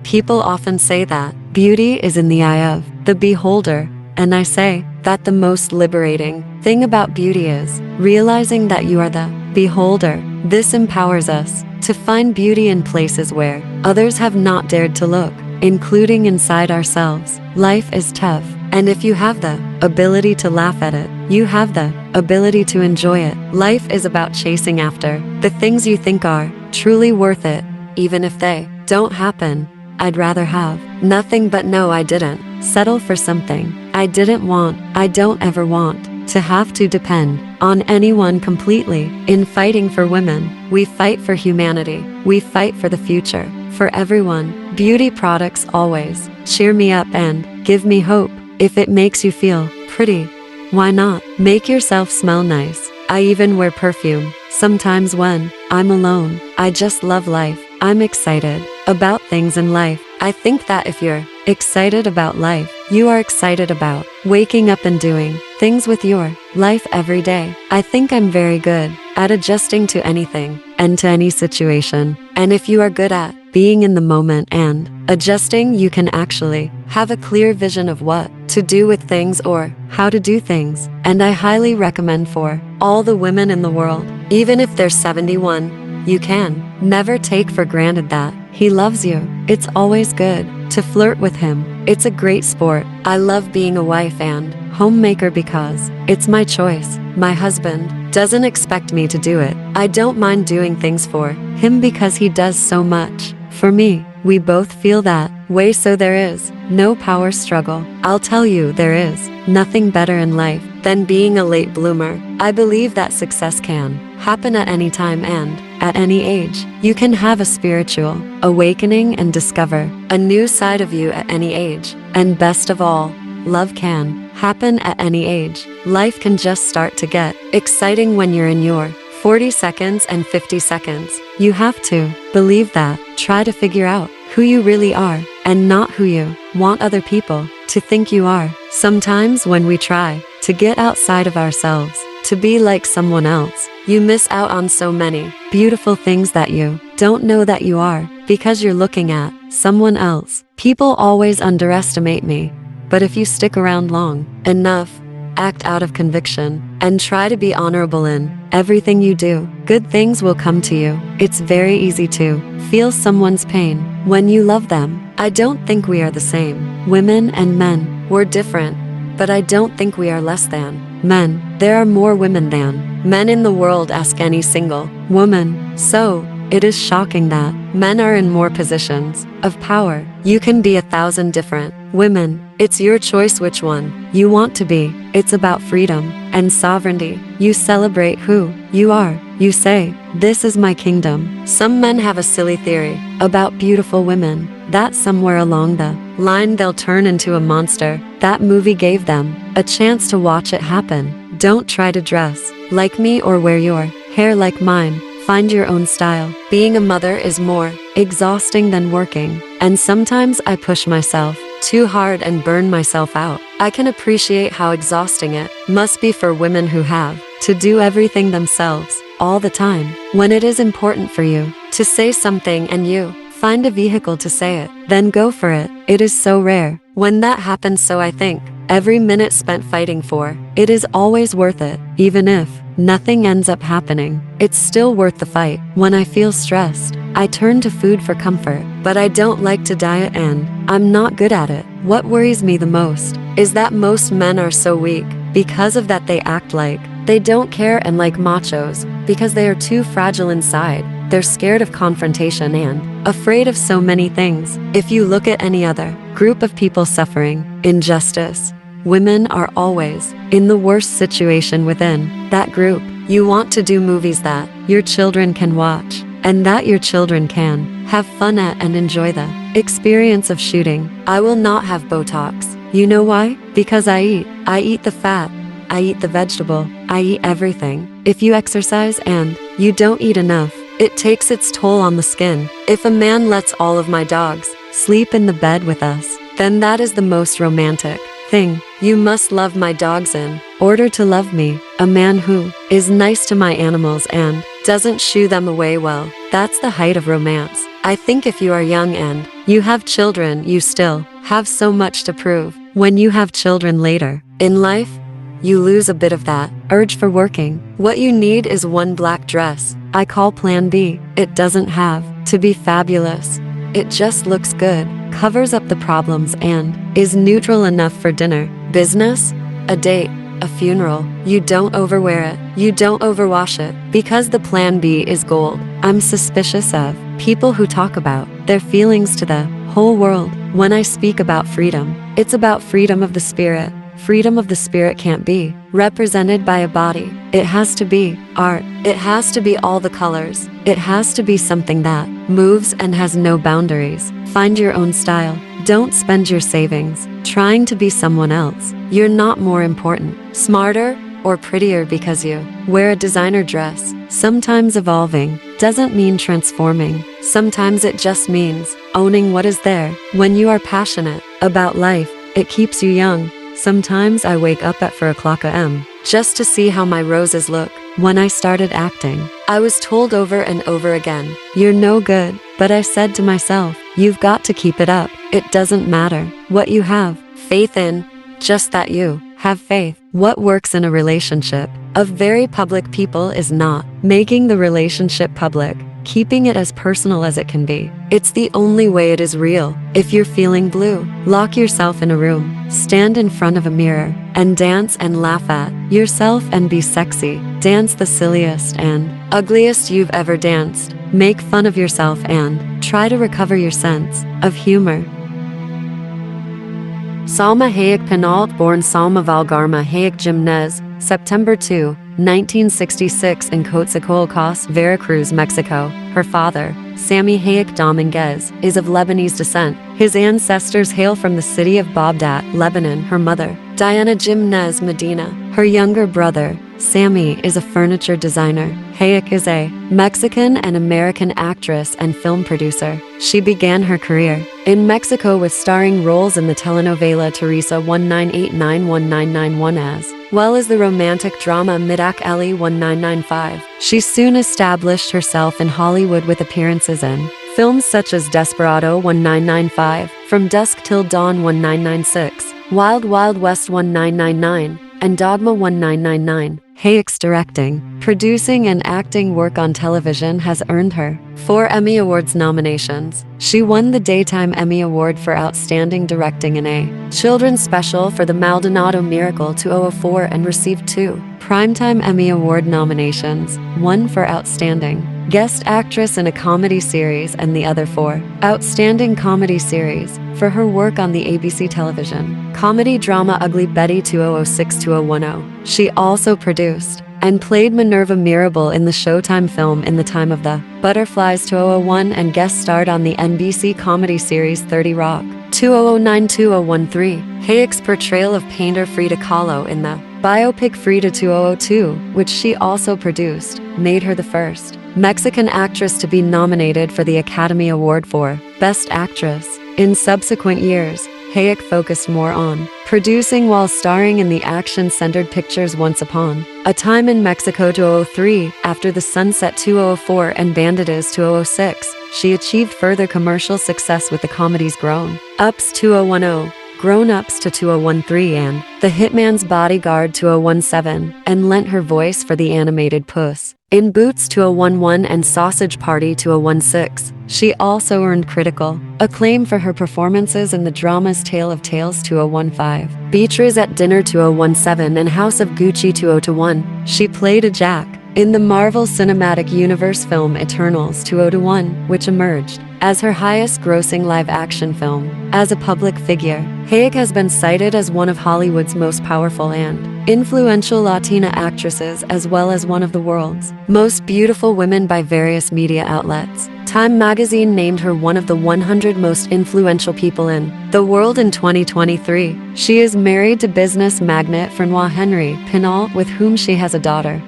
People often say that beauty is in the eye of the beholder, and I say that the most liberating thing about beauty is realizing that you are the beholder. This empowers us to find beauty in places where others have not dared to look, including inside ourselves. Life is tough, and if you have the ability to laugh at it, you have the ability to enjoy it. Life is about chasing after the things you think are truly worth it, even if they don't happen. I'd rather have nothing but know I didn't settle for something I didn't want. I don't ever want to have to depend on anyone completely. In fighting for women, we fight for humanity. We fight for the future, for everyone. Beauty products always cheer me up and give me hope. If it makes you feel pretty, why not? Make yourself smell nice. I even wear perfume sometimes when I'm alone. I just love life. I'm excited about things in life. I think that if you're excited about life, you are excited about waking up and doing things with your life every day. I think I'm very good at adjusting to anything and to any situation. And if you are good at being in the moment and adjusting, you can actually have a clear vision of what to do with things or how to do things. And I highly recommend for all the women in the world, even if they're 71, you can never take for granted that he loves you. It's always good to flirt with him. It's a great sport. I love being a wife and homemaker because it's my choice. My husband doesn't expect me to do it. I don't mind doing things for him because he does so much for me. We both feel that way, so there is no power struggle. I'll tell you, there is nothing better in life than being a late bloomer. I believe that success can happen at any time and at any age. You can have a spiritual awakening and discover a new side of you at any age. And best of all, love can happen at any age. Life can just start to get exciting when you're in your 40 seconds and 50 seconds. You have to believe that. Try to figure out who you really are and not who you want other people to think you are. Sometimes when we try to get outside of ourselves to be like someone else, you miss out on so many beautiful things that you don't know that you are because you're looking at someone else. People always underestimate me, but if you stick around long enough, act out of conviction, and try to be honorable in everything you do, good things will come to you. It's very easy to feel someone's pain when you love them. I don't think we are the same. Women and men, we're different, but I don't think we are less than men. There are more women than men in the world, ask any single woman. So it is shocking that men are in more positions of power. You can be 1,000 different women. It's your choice which one you want to be. It's about freedom and sovereignty. You celebrate who you are. You say, this is my kingdom. Some men have a silly theory about beautiful women, that somewhere along the line they'll turn into a monster. That movie gave them a chance to watch it happen. Don't try to dress like me or wear your hair like mine. Find your own style. Being a mother is more exhausting than working, and sometimes I push myself too hard and burn myself out. I can appreciate how exhausting it must be for women who have to do everything themselves all the time. When it is important for you to say something and you find a vehicle to say it, then go for it. It is so rare when that happens, so I think every minute spent fighting for it is always worth it. Even if nothing ends up happening, it's still worth the fight. When I feel stressed, I turn to food for comfort, but I don't like to diet and I'm not good at it. What worries me the most is that most men are so weak. Because of that, they act like they don't care and like machos because they are too fragile inside. They're scared of confrontation and afraid of so many things. If you look at any other group of people suffering injustice, women are always in the worst situation within that group. You want to do movies that your children can watch and that your children can have fun at and enjoy the experience of shooting. I will not have Botox. You know why? Because I eat the fat, I eat the vegetable, I eat everything. If you exercise and you don't eat enough, it takes its toll on the skin. If a man lets all of my dogs sleep in the bed with us, then that is the most romantic thing. You must love my dogs in order to love me. A man who is nice to my animals and doesn't shoo them away well. That's the height of romance. I think if you are young and you have children, you still have so much to prove. When you have children later in life, you lose a bit of that urge for working. What you need is one black dress I call Plan B. It doesn't have to be fabulous. It just looks good, covers up the problems, and is neutral enough for dinner, business, a date, a funeral. You don't overwear it. You don't overwash it. Because the Plan B is gold. I'm suspicious of people who talk about their feelings to the whole world. When I speak about freedom, it's about freedom of the spirit. Freedom of the spirit can't be represented by a body. It has to be art. It has to be all the colors. It has to be something that moves and has no boundaries. Find your own style. Don't spend your savings trying to be someone else. You're not more important, smarter, or prettier because you wear a designer dress. Sometimes evolving doesn't mean transforming. Sometimes it just means owning what is there. When you are passionate about life, it keeps you young. Sometimes I wake up at 4 a.m. just to see how my roses look. When I started acting, I was told over and over again, "You're no good." But I said to myself, "You've got to keep it up. It doesn't matter what you have faith in, just that you have faith." What works in a relationship of very public people is not making the relationship public, keeping it as personal as it can be. It's the only way it is real. If you're feeling blue, lock yourself in a room, stand in front of a mirror, and dance and laugh at yourself and be sexy. Dance the silliest and ugliest you've ever danced. Make fun of yourself and try to recover your sense of humor. Salma Hayek Penalt, born Salma Valgarma Hayek Jimenez, September 2, 1966 in Coatzacoalcos, Veracruz, Mexico. Her father, Sammy Hayek Dominguez, is of Lebanese descent. His ancestors hail from the city of Baghdad, Lebanon. Her mother, Diana Jimenez Medina. Her younger brother, Sammy, is a furniture designer. Hayek is a Mexican and American actress and film producer. She began her career in Mexico with starring roles in the telenovela Teresa 1989-1991 as well as the romantic drama Midak Ali 1995. She soon established herself in Hollywood with appearances in films such as Desperado 1995, From Dusk Till Dawn 1996, Wild Wild West 1999, and Dogma 1999. Hayek's directing, producing, and acting work on television has earned her 4 Emmy Awards nominations. She won the Daytime Emmy Award for Outstanding Directing in a children's special for The Maldonado Miracle 2004 and received 2 Primetime Emmy Award nominations, 1 for Outstanding Guest Actress in a Comedy Series and the other for Outstanding Comedy Series for her work on the ABC television comedy drama Ugly Betty 2006-2010. She also produced and played Minerva Mirabal in the Showtime film In the Time of the Butterflies 2001 and guest starred on the NBC comedy series 30 Rock 2009-2013. Hayek's portrayal of painter Frida Kahlo in the biopic Frida 2002, which she also produced, made her the first Mexican actress to be nominated for the Academy Award for Best Actress. In subsequent years, Hayek focused more on producing while starring in the action-centered pictures Once Upon a Time in Mexico 2003, After the Sunset 2004, and Bandidas 2006. She achieved further commercial success with the comedies Grown Ups 2010, Grown Ups to 2013, and The Hitman's Bodyguard 2017, and lent her voice for the animated Puss in Boots 2011 and Sausage Party 2016. She also earned critical acclaim for her performances in the dramas Tale of Tales 2015, Beatriz at Dinner 2017, and House of Gucci 2021. She played a Jack in the Marvel Cinematic Universe film Eternals 2021, which emerged as her highest-grossing live-action film. As a public figure, Hayek has been cited as one of Hollywood's most powerful and influential Latina actresses, as well as one of the world's most beautiful women by various media outlets. Time magazine named her one of the 100 most influential people in the world in 2023. She is married to business magnate Francois Henry Pinal, with whom she has a daughter.